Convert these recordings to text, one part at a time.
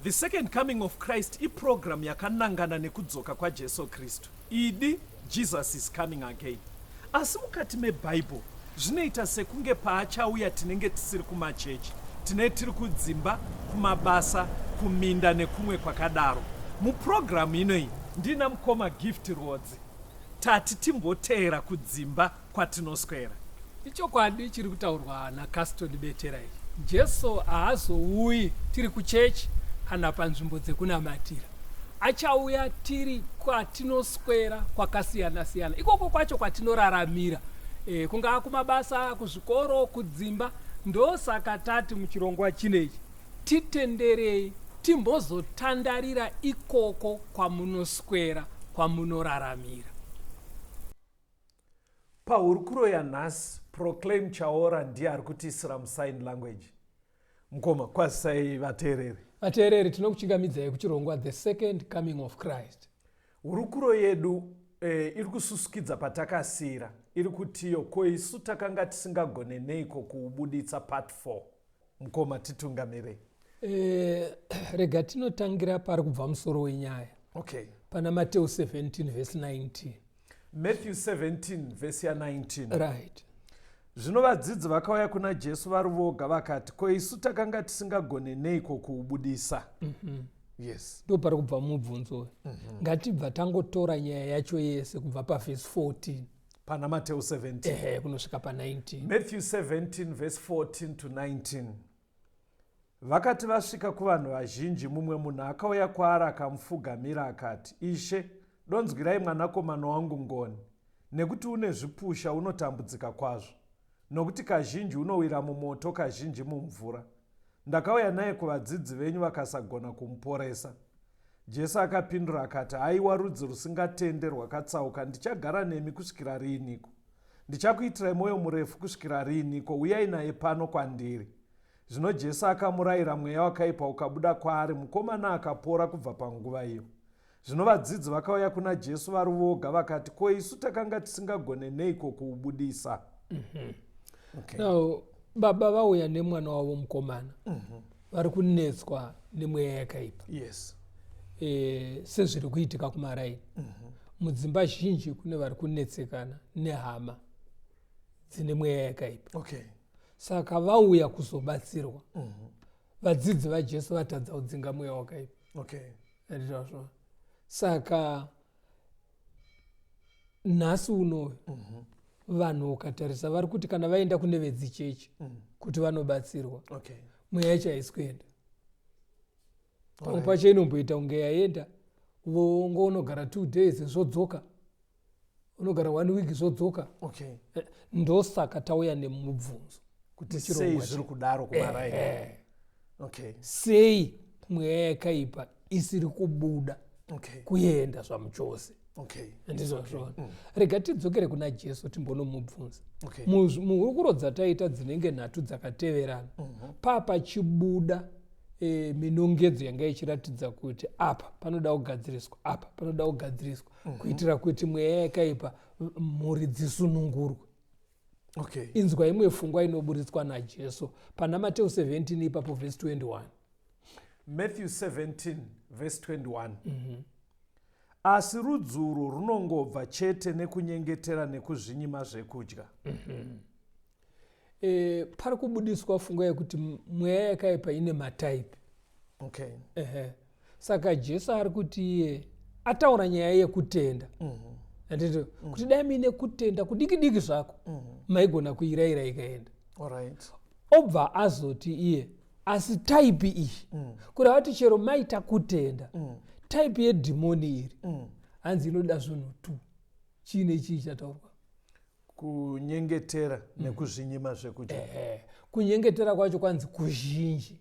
The second coming of Christ iprogram yakanangana nekudzoka kwaJesu Kristu. Idi Jesus is coming again. Asi mukati meBible zvinoita sekunge paachauya tinenge tisiri kumachechi, tinenge tiri kudzimba, kumabasa, kuminda nekumwe kwakadaro. Muprogramu inoyi ndina mukoma Gift Rodzi tati timboteera kudzimba kwatinoswera. Ichokwadi chiri kutaurwa naCaston Betera. Jesu haazouyi tiri kuchechi kana panzvimbo dzekunamatira. Achauya tiri kwatinoswera kwakasiyana siyana. Ikoko kwacho kwatinoraramira. Kungaa kumabasa, kuzvikoro, kudzimba. Ndosaka tati muchirongwa chinechi titenderei timbozotandarira ikoko kwamunoswera, kwamunoraramira. Pahurukuro yanhasi Proclaim Chaora ndiye ari kutiisira musign language. Mukoma, kwazisai vateereri. Vateereri, tinokuchingamidzai kuchirongwa The Second Coming of Christ. Hurukuro yedu iri kususukidza patakasira, iri kutiyo ko isu takanga tisingagone neiko kuubuditsa part 4. Mukoma, titungamirei. Rega tinotangira pari kubva musoro wenyaya. Okay. Pana Matthew 17 verse 19. Matthew 17 verse 19. Right. Zvino vadzidzi vakauya kuna Jesu vari voga vakati, ko isu takanga tisingagone neiko kuubudisa. Yes. Ndo pari kubva mubvunzo. Ngatibva tangotora nyaya yacho yese kubva paverse 14. Pana Matthew 17. Kunosvika pa19. Matthew 17 verse 14 to 19. Vakati vasvika kuvanhu vazhinji, mumwe munhu akauya kwaari akamupfugamira akati, Ishe, donzwirai mwanakomana wangu ngoni, nekuti une zvipusha, unotambudzika kwazvo. Nokuti kazhinji unowira mumoto, kazhinji mumvura. Ndakauya naye kuvadzidzi venyu vakasagona kumuporesa. Jesu akapindura akati, haiwa rudzi rusingatende rwakatsauka, ndichagara nemi kusvikira riiniko? Ndichakuitirai mwoyo murefu kusvikira riiniko? Uyai naye pano kwandiri. Zvino Jesu akamurayira, mweya wakaipa ukabuda kwaari, mukomana akapora kubva panguva iyo. Zvino vadzidzi vakauya kuna Jesu vari voga vakati, ko isu takanga tisingagone neiko kuubudisa? Okay. Now, baba vauya nemwana wavo mukomana. Vari kunetswa nemweya yakaipa. Yes. Sezviri kuitika kumaraini. Mudzimba zhinji kune vari kunetsekana nehama dzine mweya yakaipa. Okay. Saka vauya kuzobatsirwa. Vadzidzi vaJesu vatadza kudzinga mweya wakaipa. Okay. Saka nhasi unoyu vanhu ukatarisa vari kuti kana vaenda kune vedzichechi kuti vanobatsirwa. Okay. Mweya yacho haisi kuenda. Pamwe pacho inomboita kunge yaenda, unogara 2 days zvodzoka, unogara 1 week zvodzoka. Okay. Ndosaka tauya nemubvunzo kuti sei zviri kudaro kumaraini. Okay. Sei mweya yakaipa isiri kubuda kuenda zvamuchose. Okay. Ndizvozvo. Rega tidzokere kuna Jesu timbonomubvunza. Okay. Muhurukuro dzataita dzinenge nhatu dzakateverana, papa chibuda minongedzo yanga ichiratidza kuti apa panoda kugadziriswa, apa panoda kugadziriswa, kuitira kuti mweya yakaipa mhuri dzisunungurwe. Okay. Inzwa imwe pfungwa inoburitswa naJesu pana Matthew 17 ipapo verse 21. Matthew 17 verse 21. Asi rudzuro runongobva chete nekunyengetera nekuzvinyima zvekudya. Pari kubudiswa pfungwa yekuti mweya yakaipa ine mataipi. Okay. Saka Jesu ari kuti iye ataura nyaya yekutenda. Kuti dai mine kutenda kudiki diki zvako, maigona kuiraira ikaenda. Alright. Obva azoti iye, asi taipi iyi, kureva kuti chero maita kutenda, taipi yedhimoni iri, hanzi inoda zvinhu 2. Chiine chii chataurwa? Kunyengetera nekuzvinyima zvekudya. Kunyengetera kwacho kwanzi kuzhinji.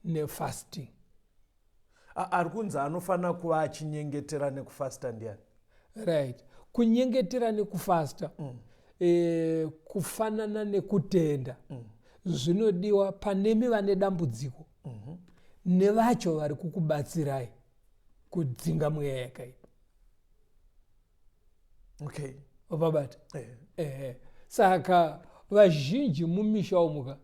Nefasting. Ari kunzi anofanira kuva achinyengetera nekufasta ndiani? Right. Kunyengetera nekufasta kufanana nekutenda zvinodiwa panemi vane dambudziko nevacho vari kukubatsirai kudzinga mweya yakaipa. Okay. Wababata? Saka vazhinji mumisha umuka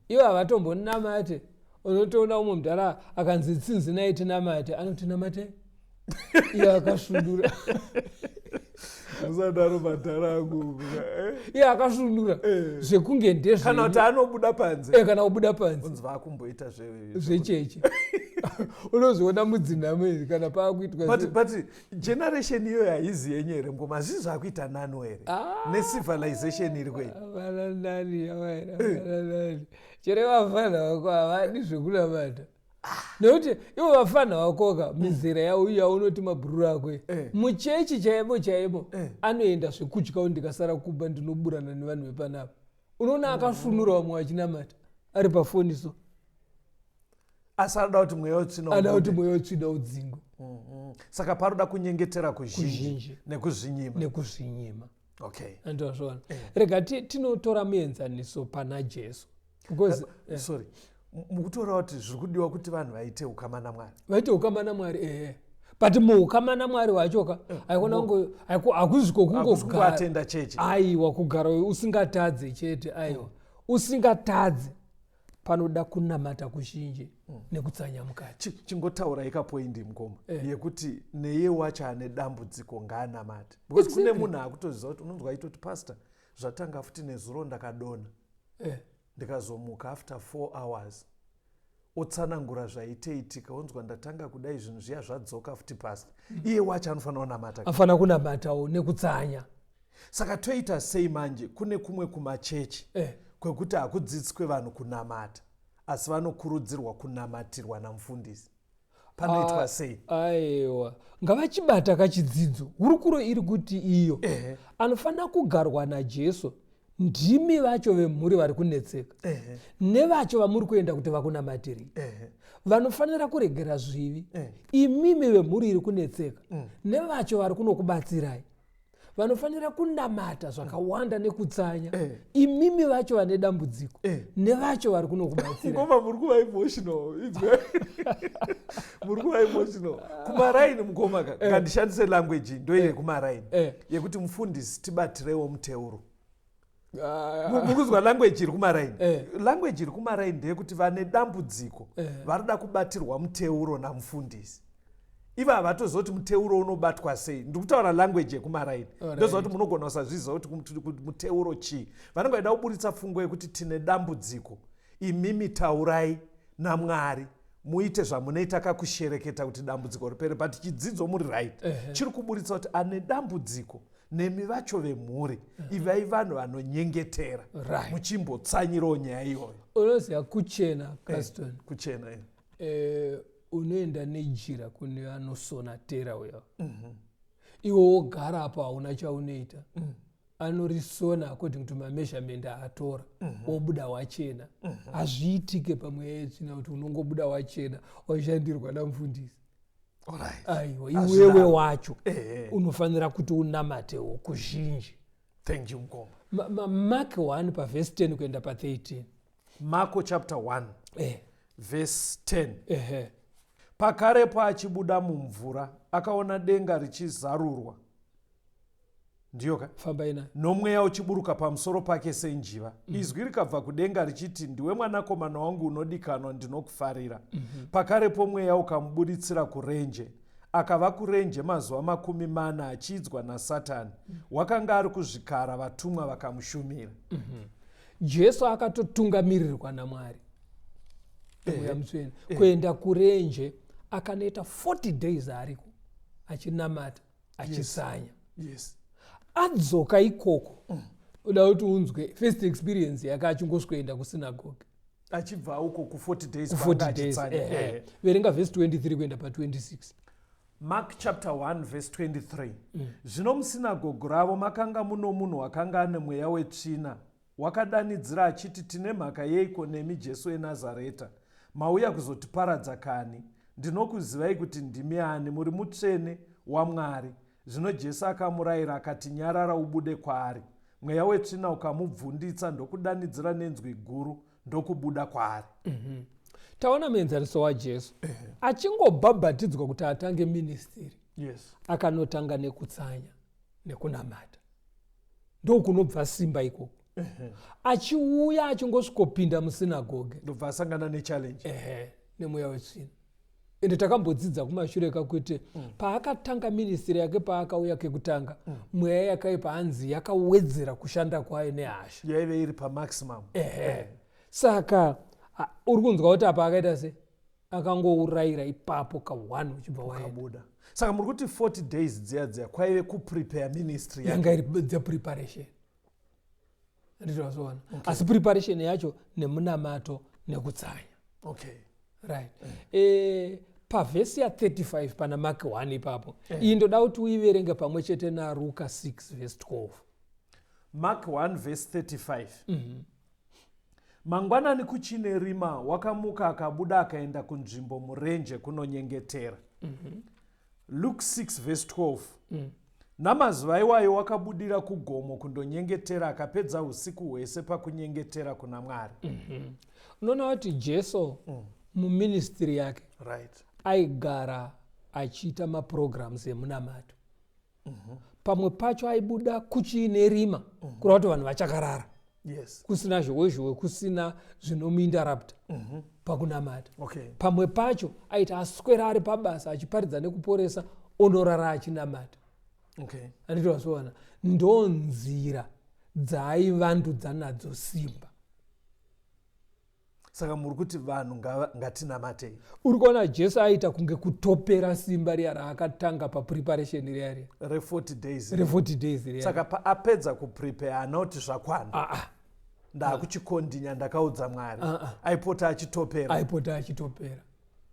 ivo havatombonamate unotoona umwe mudhara akanzi tsinzi naye tinamate anoti namate iye akasundura usadaro madhara angu iye akasundura zvekunge ndezve kana kuti anobuda panze kana kubuda panze unzi vakumboita zvecheche unozoona mudzinamo izvi kana paakuitwa but generation iyoyo haizi yenyu here ngoma zvii zvakuita nano here necivilization iri kwei vanani chere vafana vako havadi zvekunamata nekuti ivo vafana vakoka mizera yavo yaunoti mabhururu akwe muchechi chaimo anoenda zvekutyawo ndikasara kuba ndinoburana nevanhu vepanapa unoona akafunura vamwe vachinamata ari pafoniso asi anoda kuti mweya utsvina ada kuti mweya utsvina udzingo saka paroda kunyengetera kuzhinji nekuzvinyima okay andozvona rega tinotora muenzaniso pana Jesu because sorry mukutora kuti zviri kudiwa kuti vanhu vaite ukama naMwari but muukama naMwari wachoka hakuzviko kungoatenda cheche aiwa kugara usingatadze chete aiwa usingatadze panoda kunamata kuzhinji nekutsanya mukati. Chingotaura ikapoindi mukoma yekuti neye wacho ane dambudziko ngaanamate because kune munhu akutoziva kuti unonzwa aitoti pastor zvatanga futi nezuro ndakadona ndikazomuka after 4 hours otsanangura zvaiteitika unzwa ndatanga kudai zvinhu zviya zvadzoka futi pastor iye wacho anofanira kunamata afana kunamatawo nekutsanya. Saka toita sei manje kune kumwe kumachechi kwekuti hakudzidziswe vanhu kunamata asi vanokurudzirwa kunamatirwa namufundisi panoitwa sei? Aiwa ngavachibata kachidzidzo hurukuro iri kuti iyo anofanira kugarwa naJesu ndimi vacho vemhuri vari kunetseka nevacho vamuri kuenda kuti vakunamatiri vanofanira kuregera zvivi imimi vemhuri iri kunetseka nevacho vari kunokubatsirai vanofanira kunamata zvakawanda nekutsanya imimi vacho vane dambudziko nevacho vari kunokubatsira. Ngoma muri kuva emotional muri kuva emotional kumaraini mukoma ngandishandise language ndoine kumaraini yekuti mufundisi tibatirewo muteuro. Mukuzwa language iri kumaraini language iri kumaraini ndeyekuti vane dambudziko varida kubatirwa muteuro namufundisi. Iva havatozoti muteuro unobatwa sei ndikutaura language yekumaraini ndozoti munogona kusazviziva kuti muteuro chii vanongoida kuburitsa fungo yekuti tine dambudziko imimi taurai naMwari muite zvamunoita kakushereketa kuti dambudziko ripere but chidzidzo muri right chiri kuburitsa kuti ane dambudziko nemi vacho vemhuri ivai vanhu vanonyengetera muchimbotsanyirawo nyaya iyoyo. Unoziva kuchena Caston kuchena unoenda nejira kune anosona tera uya iwe wogara apa hauna chaunoita anorisona according to measurement aatora wobuda wachena hazviitike pamweya yetsvina kuti unongobuda wachena washandirwa namufundisi. Aiwa iwewe wacho unofanira kuti unamatewo kuzhinji. Thank you mukoma. Mark 1 pavhesi 10 kuenda pa13. Marko chapter 1 verse 10. Pakarepo achibuda mumvura akaona denga richizarurwa ndiyo ka famba ina nomweya uchiburuka pamusoro pake senjiva izwi rikabva kudenga richiti ndiwe mwanakomana wangu unodikanwa ndinokufarira. Pakarepo mweya ukamubuditsira kurenje akava kurenje mazuva 40 achidzwa naSatani wakanga ari kuzvikara vatumwa vakamushumira. Jesu akatotungamirirwa naMwari kuenda kurenje akanoita 40 days ariko achinamata achisanya. Adzoka ikoko uda kuti unzwe first experience yake achingoswenda kusinagoge achibva uko ku40 days 40 days verenga verse 23 kuenda pa26. Mark chapter 1 verse 23. Zvino musinagoge ravo makanga muno munhu akanga ane mweya wetsvina wakadanidzira achiti tine mhaka yeiko nemi Jesu weNazareta mauya kuzotiparadza kani? Ndinokuzivai kuti ndimi ani, muri mutsvene waMwari. Zvino Jesu akamurayira akati nyarara ubude kwaari. Mweya wetsvina ukamubvunditsa ndokudanidzira nenzwi guru ndokubuda kwaari. Taona muenzaniso waJesu achingobhabhatidzwa kuti atange ministry akanotanga nekutsanya nekunamata ndokunobva simba ikoko achiuya achingosvikopinda musinagoge ndobva asangana nechallenge. nemweya wetsvina. Ende takambodzidza kumashure kakuti paakatanga ministry yake paakauya kekutanga mweya yakaipa hanzi yakawedzera kushanda kwayo nehasha. Yaive iri pamaximum. Saka uri kunzwa kuti apa akaita se akangourayira ipapo ka1 uchibva wabuda. Saka muri kuti 40 days dziya kwaive kuprepare ministry yanga iri preparation. Ndizvazvoona. Asi preparation yacho nemunamato nekutsanya. Okay. Right. Pavhesi ya 35 pana Mark 1 ipapo. Iyi ndoda kuti uiverenge pamwe chete naRuka 6 verse 12. Mark 1 verse 35. Mangwanani kuchine rima wakamuka akabuda akaenda kunzvimbo murenje kunonyengetera. Luke 6 verse 12. Namazuva iwayo wakabudira kugomo kundonyengetera akapedza usiku hwese pakunyengetera kuna Mwari. Unoona kuti Jesu muministry yake aigara achiita maprograms emunamato. Pamwe pacho aibuda kuchine rima kureva kuti vanhu vachakarara. Kusina zhowezhowe, kusina zvinomuinterrupta pakunamata. Pamwe pacho aita aswera ari pabasa achiparidza nekuporesa onorara achinamata. Anditi wazvoona ndonzira dzaaivandudza nadzo simba. Saka muri kuti vanhu ngatinamatei. Uri kuona Jesu aita kunge kutopera simba riya raakatanga papreparation riya re 40 days riya. Saka apedza kuprepare haana kuti zvakwana. Ndakuchikondinya ndakaudza Mwari. Aipota achitopera.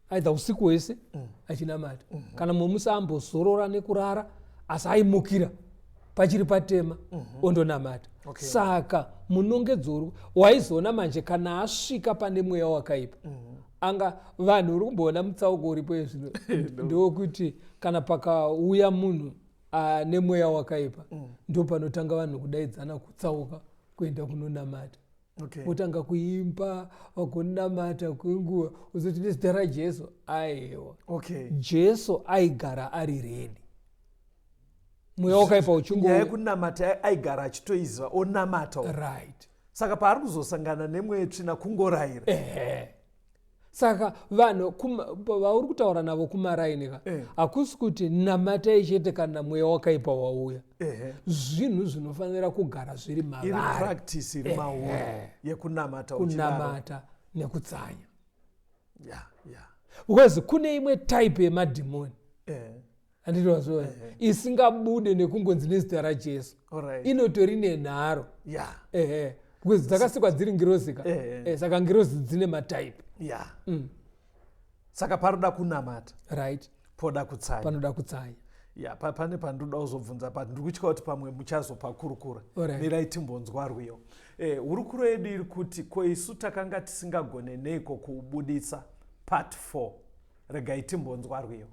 Aidha usiku hwese achinamata. Kana musi ambozorora nekurara asi aimukira pachiri patema ondonamata. Saka munongedzo waizoona manje kana asvika pane mweya wakaipa. Anga vanhu uri kumboona mutsauko uripo izvino ndokuti kana pakauya munhu nemweya wakaipa ndo panotanga vanhu kudaidzana kutsauka kuenda kunonamata. Otanga kuimba vagonamata kwenguva uzoti nezita raJesu aiwa. Jesu aigara ari redi. Mweya wakaipa uchingo kunamata aigara achitoiziva onamata. Saka paari kuzosangana nemweya tsvina kungorayira. Saka vanhu vauri kutaura navo kumarainika hakusi kuti namatai chete kana mweya wakaipa wauya. Zvinhu zvinofanira kugara zviri mavari. Practice iri mahuru yekunamata nekutsanya. Because kune imwe type yemadhimoni. Anditi wazvoona isingabude nekungonzi nezita raJesu. Inotori nenharo. Because dzakasikwa dziri ngirozika. Saka ngirozi dzine matype. Saka paroda kunamata. Poda kutsanya. Panoda kutsanya. Pane pandoda kuzobvunza pati ndiri kutya kuti pamwe muchazopakurukura. Mirai timbonzwa rwiyo. Hurukuro yedu iri kuti ko isu takanga tisingagone neiko kuubudisa part 4. Regai timbonzwa rwiyo.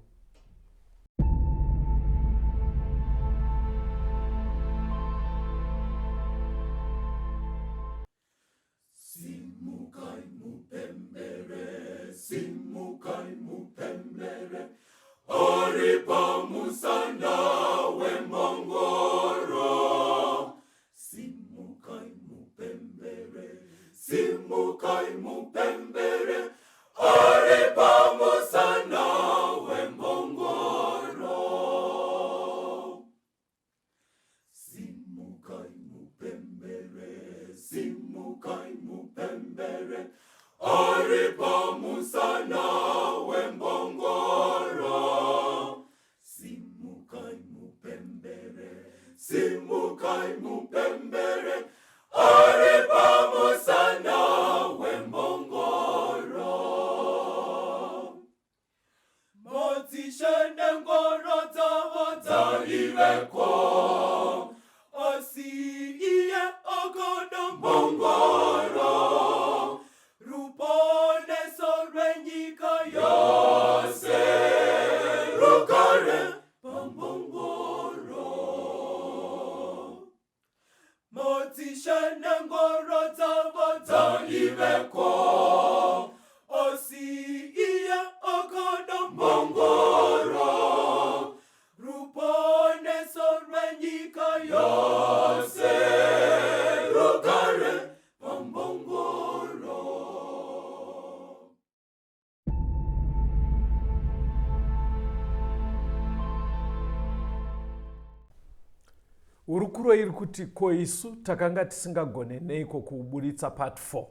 Simukai mupembere Oripa musanda wemongoro. Simukai mupembere Oripa musanda wemongoro. uri kuroiri kuti ko isu takanga tisingagone neiko kuburitsa part 4.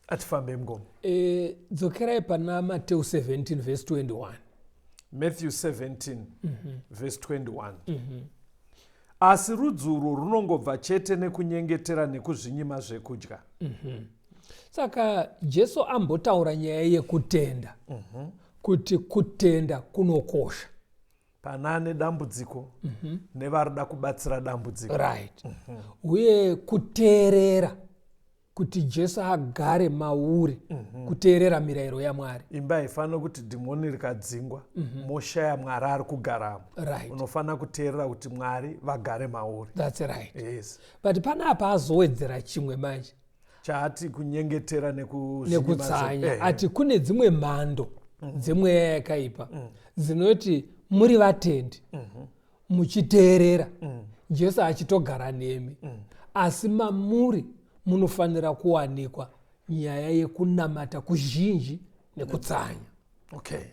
Atifambe mngoma. Dzokerai pana Matthew 17 verse 21. Matthew 17 verse 21. Asi rudzi urwu runongobva chete nekunyengetera nekuzvinyima zvekudya. Saka Jesu ambotaura nyaya yekutenda. Kuti kutenda kunokosha. Pana ane dambudziko nevarida kubatsira dambudziko. Right. Uye kuteerera kuti Jesu agare mauri, kuteerera mirayiro yaMwari. Imba haifana kuti dhimoni rikadzingwa moshaya Mwari ari kugaramo. Right. Unofana kuteerera kuti Mwari vagare mauri. That's right. Yes. But panapa azowedzera chimwe manje. Chaati kunyengetera nekutsanya. Ati kune dzimwe mhando dzemweya yakaipa dzinoti muri vatendi muchiteerera Jesu achitogara nemi, asi mamuri munofanira kuwanikwa nyaya yekunamata kuzhinji nekutsanya. Okay.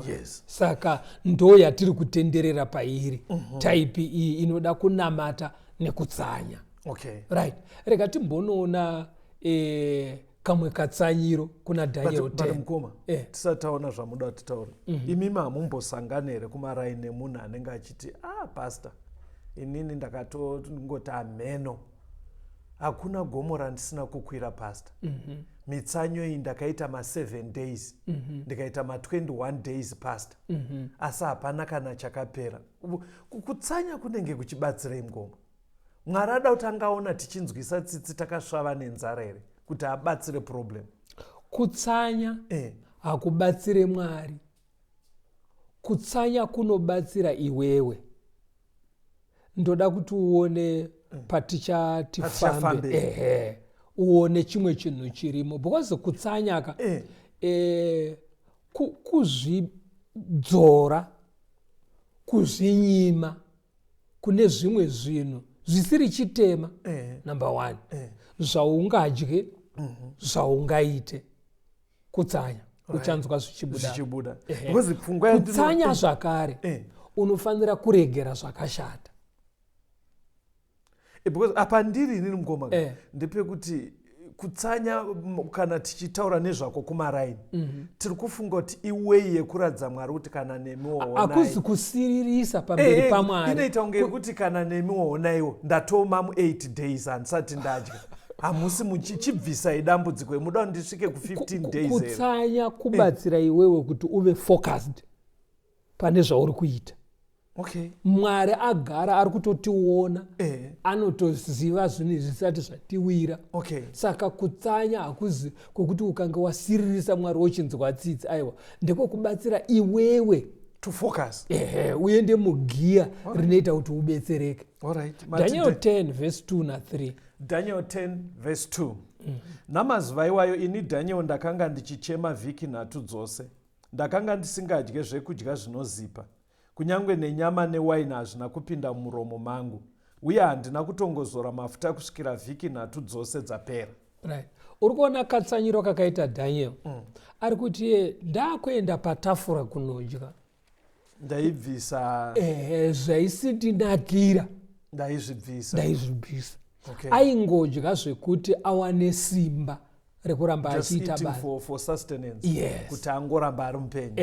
Yes. Saka ndo yatiri kutenderera pairi. Type iyi inoda kunamata nekutsanya. Okay. Right. Rega timbonoona kamwe katsanyiro kuna Daniel 10. But mkoma, tisataona zvamuda kuti taure. Imimi hamumbosangana here kumaraini nemunhu anenge achiti, pastor, inini ndakatongoti ameno. Hakuna gomo randisina kukwira pastor. Mitsanyo iyi ndakaita ma7 days. Ndikaita ma21 days pastor. Asi hapana kana chakapera. Kutsanya kunenge kuchibatsirei mngoma? Mwari ada kuti angaona tichinzwisa tsitsi takasvava nenzara here kuti abatsire problem. Kutsanya hakubatsire Mwari. Kutsanya kunobatsira iwewe. Ndoda kuti uone patichatifambe. Uone chimwe chinhu chirimo. Because kutsanya kuzvidzora, kuzvinyima, kune zvimwe zvinhu zvisiri chitema. Number 1. Zvaungadye, zvaungaite. Kutsanya. Uchanzwa zvichibuda. Kutsanya zvakare. Unofanira kuregera zvakashata. Because apa ndiri inini mngoma ndepekuti kutsanya kana tichitaura nezvako kumaraini tiri kufunga kuti iwei yekuradza Mwari kuti kana nemiwo onai. Akuzi kusiririsa pamberi paMwari. Inoita kunge kuti kana nemiwo onaiwo ndatoma mu8 days handisati ndadya. Hamusi muchibvisa dambudziko muda ndisvike ku15 days. Kutsanya kubatsira iwewe kuti uve focused pane zvauri kuita. Okay. Mwari agara ari kutotiona, anotoziva zvinhu zvisati zvatiwira. Okay. Saka kutsanya hakuzi kwokuti ukanga wasiririsa Mwari wochinzwa tsitsi, aiwa, ndiko kubatsira iwewe to focus. Uende mugiya rinoita kuti ubetsereke. Alright. Daniel 10 verse 2 na 3. Daniel 10 verse 2. Namazuva iwayo ini Daniel ndakanga ndichichema vhiki 3 dzose. Ndakanga ndisingadye zvekudya zvinozipa. Kunyangwe nenyama newaini hazvina kupinda mumuromo mangu. Uye handina kutongozora mafuta kusvikira vhiki 3 dzose dzapera. Right. Uri kuona katsanyiro kakaita Daniel. Ari kuti ndakuenda patafura kunodya. Ndaibvisa. Zvaisindinakira. Ndaizvibvisa. Okay. Aingodya zvekuti awane simba rekuramba achiita basa. For sustenance. Yes. Kuti angoramba ari mupenyu.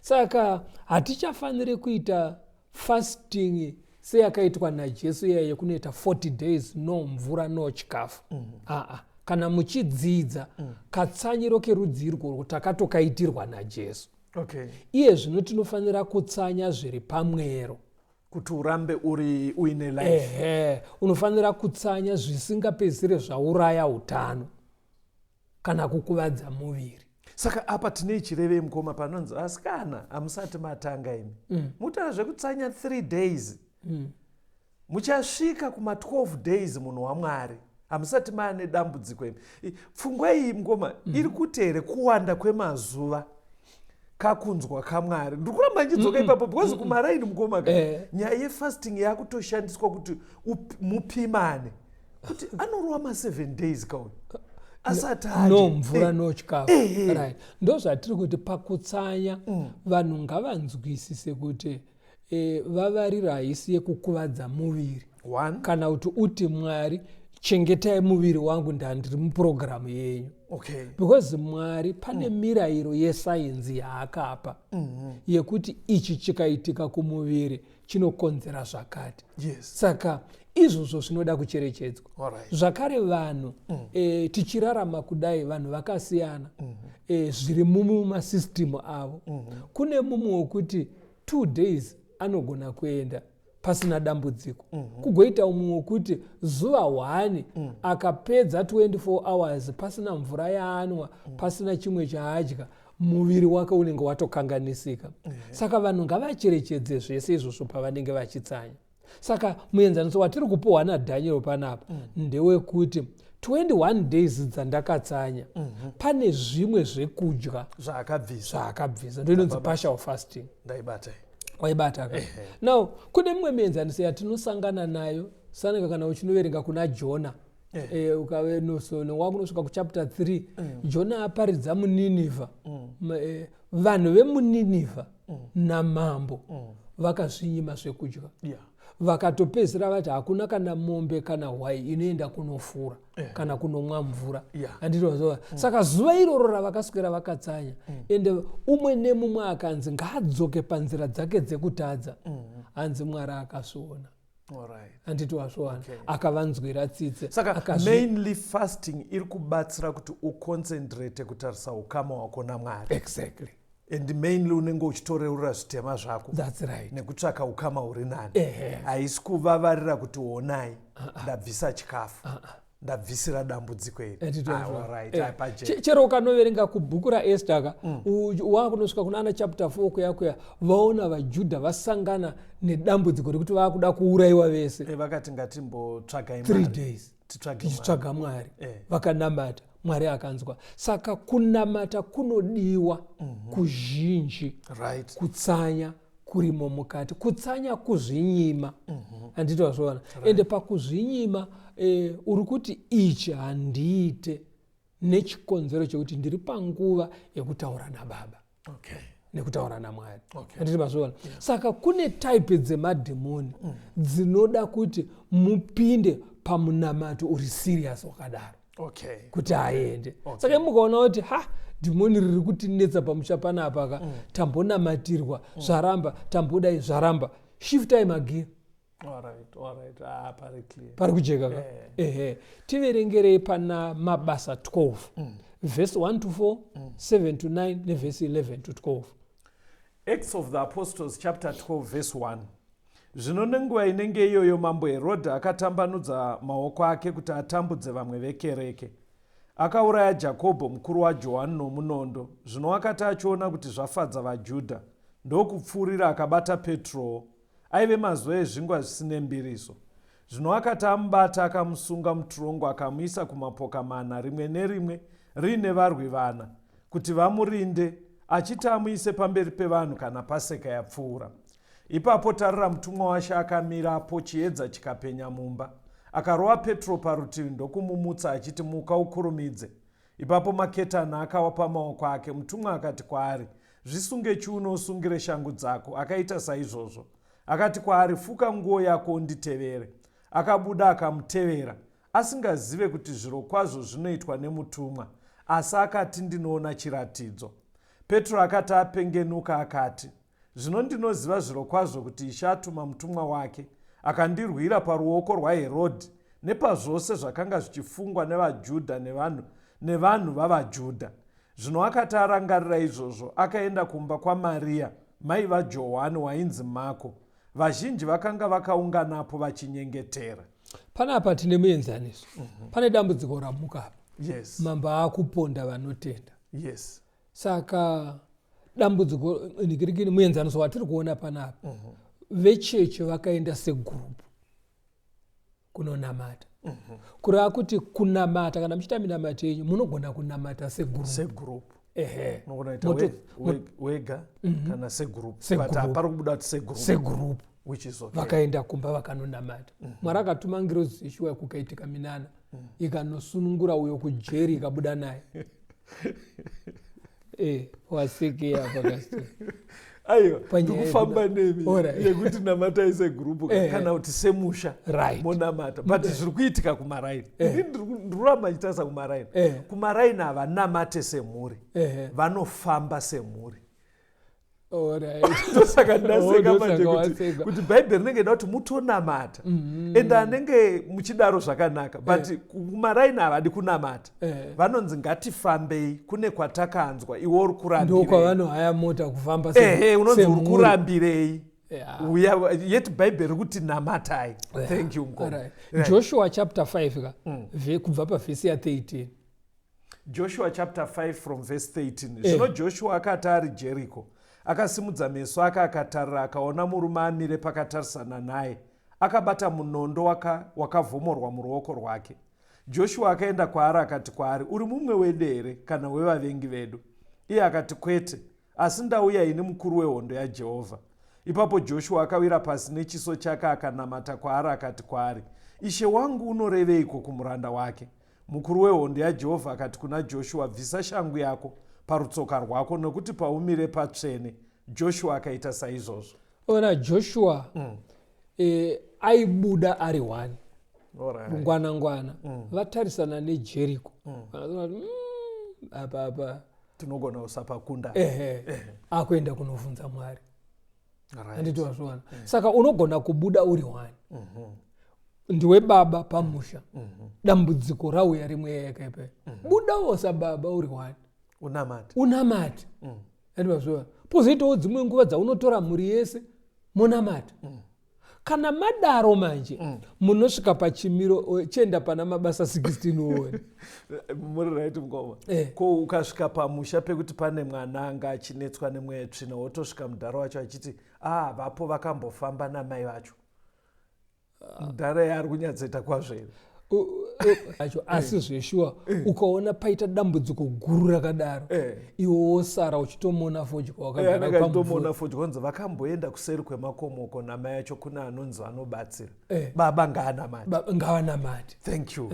Saka hatichafaniri kuita fasting seyakaitwa naJesu yeye kunoita 40 days no mvura no chikafu. Kana muchidzidza katsanyiro kerudzi irwo takatokaitirwa naJesu. Okay. Iye zvino tinofanira kutsanya zviri pamwero. Kuti urambe uri uine life. Unofanira kutsanya zvisingapedzisire zvauraya utano kana kukuvadza muviri. Saka apa tine chireve mukoma panonzi asikana hamusati matanga imi. Mutaura zvekutsanya 3 days. Muchasvika kuma 12 days munhu waMwari. Hamusati maane dambudziko imi. Pfungwa iyi mukoma iri kutere kuwanda kwemazuva kakunzwa kaMwari. Ndikuramba ndidzoka ipapo because kumaraini mukoma nyaya yefasting yakutoshandiswa kuti mupimane. Kuti anorova ma7 days kauya. No mvura no chikafu. Right. Ndo zvatiri kuti pakutsanya vanhu ngavanzwisise kuti vavariro haisi yekukuvadza muviri. One. Kana kuti uti Mwari chengetai muviri wangu ndandiri mupurogiramu yenyu. Okay. Because Mwari pane mirayiro yesayenzi yaakapa yekuti ichi chikaitika kumuviri chinokonzera zvakati. Yes. Saka izvozvo zvinoda kucherechedzwa. Alright. Zvakare vanhu tichirarama kudai vanhu vakasiyana zviri mumasystem avo. Kune mumwe wokuti 2 days anogona kuenda pasina dambudziko. Kugoita mumwe wokuti zuva 1 akapedza 24 hours pasina mvura yaanwa, pasina chimwe chaadya, muviri wake unenge watokanganisika. Saka vanhu ngavacherechedze zvese izvozvo pavanenge vachitsanya. Saka muenzaniso watiri kupiwa naDhaniel panapa ndewekuti 21 days dzandakatsanya pane zvimwe zvekudya zvaakabvisa ndoinonzi partial fasting. Ndaibata. Waibata ka. Now kune mumwe muenzaniso yatinosangana nayo sanaka kana uchinoverenga kuna Jona. Wakunosvika kuchapter 3 Jona aparidza muNinevha. Vanhu vemuNinevha namambo vakazvinyima zvekudya. Vakatopedzisira vati hakuna kana mombe kana hwai inoenda kunofura kana kunomwa mvura. Anditozova. Saka zuva iroro ravakaswera vakatsanya ende umwe nemumwe akanzi ngaadzoke panzira dzake dzekutadza. Hanzi Mwari akasviona. Anditowazvowana. Akavanzwira tsitse. Saka mainly fasting iri kubatsira kuti uconcentrate kutarisa ukama wako naMwari. Exactly. And mainly unenge uchitoreurura zvitema zvako. That's right. Nekutsvaka ukama uri nani. Haisi kuvavarira kuti onai ndabvisa chikafu. Ndabvisira dambudziko iri. Chero ukanoverenga kubhuku raEsther wakunosvika kuna chapter 4 kuya vaona vaJudha vasangana nedambudziko rekuti vakuda kuurayiwa vese. Vakati ngatimbotsvagai 3 days tichitsvaga Mwari. Vakanamata. Mwari akanzwa. Saka kunamata kunodiwa kuzhinji. Kutsanya kurimo mukati. Kutsanya kuzvinyima. Anditozvoona. Ende pakuzvinyima uri kuti ichi handiite nechikonzero chekuti ndiri panguva yekutaura naBaba. Nekutaura naMwari. Anditozvoona. Saka kune type dzemadhimoni dzinoda kuti mupinde pamunamato uri serious wakadaro. Kuti aende. Saka mukaona kuti dhimoni riri kutinetsa pamusha panapa tambonamatirwa zvaramba tambodai zvaramba shiftai magiya. Pari kujeka ka. Tiverengerei pana Mabasa 12 verse 1 to 4, 7 to 9 neverse 11 to 12. Acts of the Apostles chapter 12 verse 1. Zvino nenguva inenge iyoyo mambo Herodhi akatambanudza maoko ake kuti atambudze vamwe vekereke. Akauraya Jakobho mukuru waJohani nomunondo. Zvino akati achiona kuti zvafadza vaJudha, ndokupfuurira akabata Petro. Aive mazuva ezvingwa zvisine mbiriso. Zvino akati amubata akamusunga mutorongo akamuisa kumapoka mana rimwe nerimwe riine varwi 4 kuti vamurinde achiti amuise pamberi pevanhu kana Paseka yapfuura. Ipapo tarira mutumwa washe akamirapo chiedza chikapenya mumba. Akarova Petro parutivi ndokumumutsa achiti muka ukurumidze. Ipapo maketani akawa pamaoko ake. Mutumwa akati kwaari zvisunge chiuno usungire shangu dzako. Akaita saizvozvo. Akati kwaari fuka nguo yako unditevere. Akabuda akamutevera asingazive kuti zviro kwazvo zvinoitwa nemutumwa, asi akati ndinoona chiratidzo. Petro akati apengenuka akati zvino ndinoziva zviro kwazvo kuti Ishe atuma mutumwa wake akandirwira paruoko rwaHerodhi nepazvose zvakanga zvichifungwa nevaJudha nevanhu vavaJudha. Zvino akati arangarira izvozvo akaenda kumba kwaMaria mai vaJohani wainzi Mako. Vazhinji vakanga vakaunganapo vachinyengetera. Panapa tine muenzaniso. Pane dambudziko ramuka. Mambo akuponda vanotenda. Saka dambudziko nikirikini muenzaniso watiri kuona panapa. Vecheche vakaenda segroup kunonamata. Kureva kuti kunamata kana muchita minamato yenyu munogona kunamata segroup. Wega kana segroup. Pari kubuda segroup. Vakaenda kumba vakanonamata. Mwari akatuma ngirozi yeshuwa kukaitika minana. Ikanosunungura uyo kujeri ikabuda naye. Waseke apa kasi. aiwa Panyaya ndikufamba nemi Alright. yekuti namatai segrupu kana kuti semusha Right. monamata but zviri kuitika kumaraini ndiruramba chitarisa kumaraini kumaraini havanamate semhuri vanofamba semhuri. Saka ndaseka manje kuti bhaibheri rinenge ida kuti mutonamata ende anenge muchidaro zvakanaka but kumaraini havadi kunamata vanonzi ngatifambei kune kwatakanzwa iwe uri kurambirei ndokwavanohaya mota kufamba unonzi uri kurambirei yeti bhaibheri riri kuti namatai. Thank you mukoma. Joshua chapter 5 ka kubva pavhesi ya13. Joshua chapter 5 from verse 13. Zvino Joshua akati ari Jeriko akasimudza meso ake akatarira akaona murume amire pakatarisana naye akabata munondo wakavhomorwa muruoko rwake. Joshua akaenda kwaari akati kwaari, uri mumwe wedu here kana wevavengi vedu? Iye akati kwete, asi ndauya ini mukuru wehondo yaJehovha. Ipapo Joshua akawira pasi nechiso chake akanamata kwaari akati kwaari, ishe wangu unoreveiko kumuranda wake? Mukuru wehondo yaJehovha akati kuna Joshua, bvisa shangu yako parutsoka rwako nokuti paumire patsvene. Joshua akaita saizvozvo. Ona Joshua aibuda ari 1 ngwana vatarisana neJeriko apa tinogona usapakunda akuenda kunovhunza Mwari. Anditozvona. Saka unogona kubuda uri 1 ndiwe baba pamusha dambudziko rauya rimwe yakaipa budawo sababa uri 1 unamati anditozvona. Pozoitawo dzimwe nguva dzaunotora mhuri yese munamata kana madaro manje munosvika pachimiro chenda pana mabasa 16 uone muri right mukoma. Ko ukasvika pamusha pekuti pane mwana anga achinetswa nemweya tsvina wotosvika mudhara wacho achiti vapo vakambofamba namai vacho. Mudhara yaari kunyatsoita kwazvo acho asi zveshuwa ukaona paita dambudziko guru rakadaro iwe wosara uchitomona fodya wakagara fodya kunzi vakamboenda kuseri kwemakomoko namai acho kuna anonzi vanobatsira baba ngavanamati. Thank you.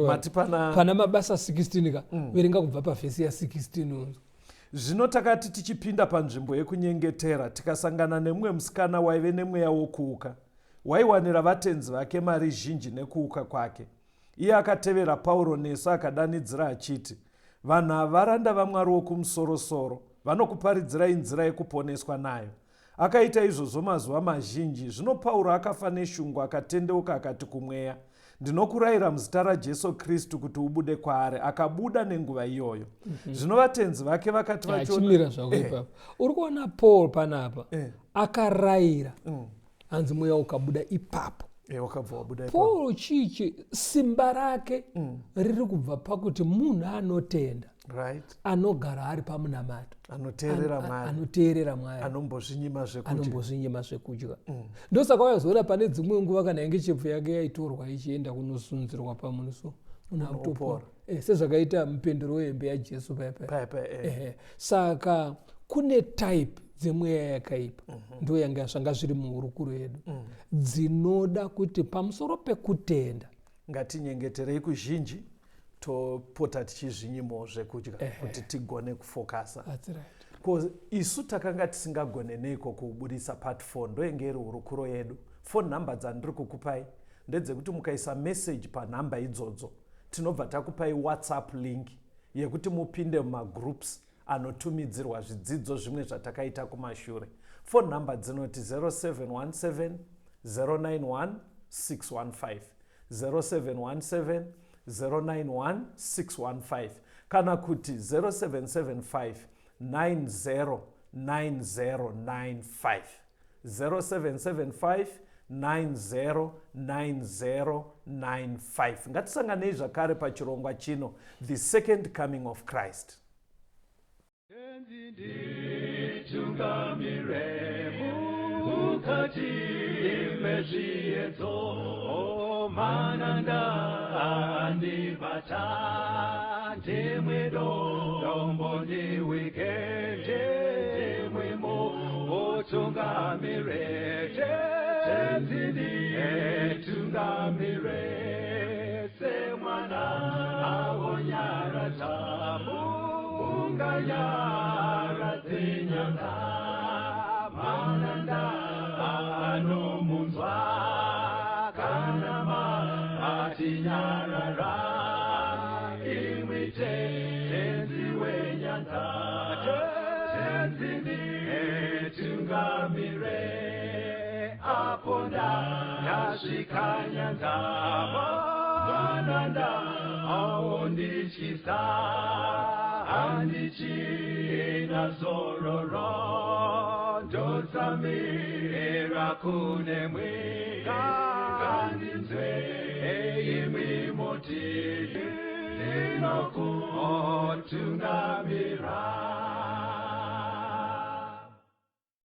Mati pana mabasa 16 ka verenga kubva pavhesi ya16 unzo. Zvino takati tichipinda panzvimbo yekunyengetera tikasangana nemumwe musikana waive nemweya wokuuka waiwanira vatenzi vake mari zhinji nekuuka kwake. Iye akatevera Pauro nesu akadanidzira achiti, vanhu ava varanda vaMwari wokumusoro-soro, vanokuparidzirai nzira yekuponeswa nayo. Akaita izvozvo mazuva mazhinji. Zvino Pauro akafa neshungu akatendeuka akati kumweya, ndinokurayira muzita raJesu Kristu kuti ubude kwaari. Akabuda nenguva iyoyo. Zvino vatenzi vake vakati vachiona zvako ipapo uri kuona Paul panapa akarayira hanzi mweya ukabuda ipapo. Paul chichi simba rake riri kubva pakuti munhu anotenda anogara ari pamunamato anoteerera Mwari anombozvinyima zvekudya. Ndosaka wazoona pane dzimwe nguva kana yange chepfu yake yaitorwa ichienda kunosunzirwa pamunuso unatopora sezvakaita mupendero wehembe yaJesu paipa. Saka kune type dzemweya yakaipa ndo yanga zvanga zviri muhurukuro yedu dzinoda kuti pamusoro pekutenda ngatinyengeterei kuzhinji topota tichizvinyimo zvekudya kuti tigone kufokasa. Isu takanga tisingagone neiko kubudisa part 4 ndoyenge iri hurukuro yedu. Phone number dzandiri kukupai ndedzekuti mukaisa message panhamba idzodzo tinobva takupai WhatsApp link yekuti mupinde mumagroups anotumidzirwa zvidzidzo zvimwe zvatakaita kumashure. Phone number dzinoti 0717 091 615 0717 091 615 kana kuti 0775 909095 0775 909095. Ngatisanganei zvakare pachirongwa chino The Second Coming of Christ. Tungamire mukati mezviedzo mananda andibata ndimwedo dombo ndiwikende ndimwemo otungamire tenzini tungamire semwana awonyara tamu unganyara zinyanga mananda anomunzwa kanama atinyarara imwite tenzi wenyanza tenzini tungamire aponda yasvika nyanza mananda aondichisa andichina zororo ndotsamira kune mwika kandinzwe imwi moti ndinokutungamira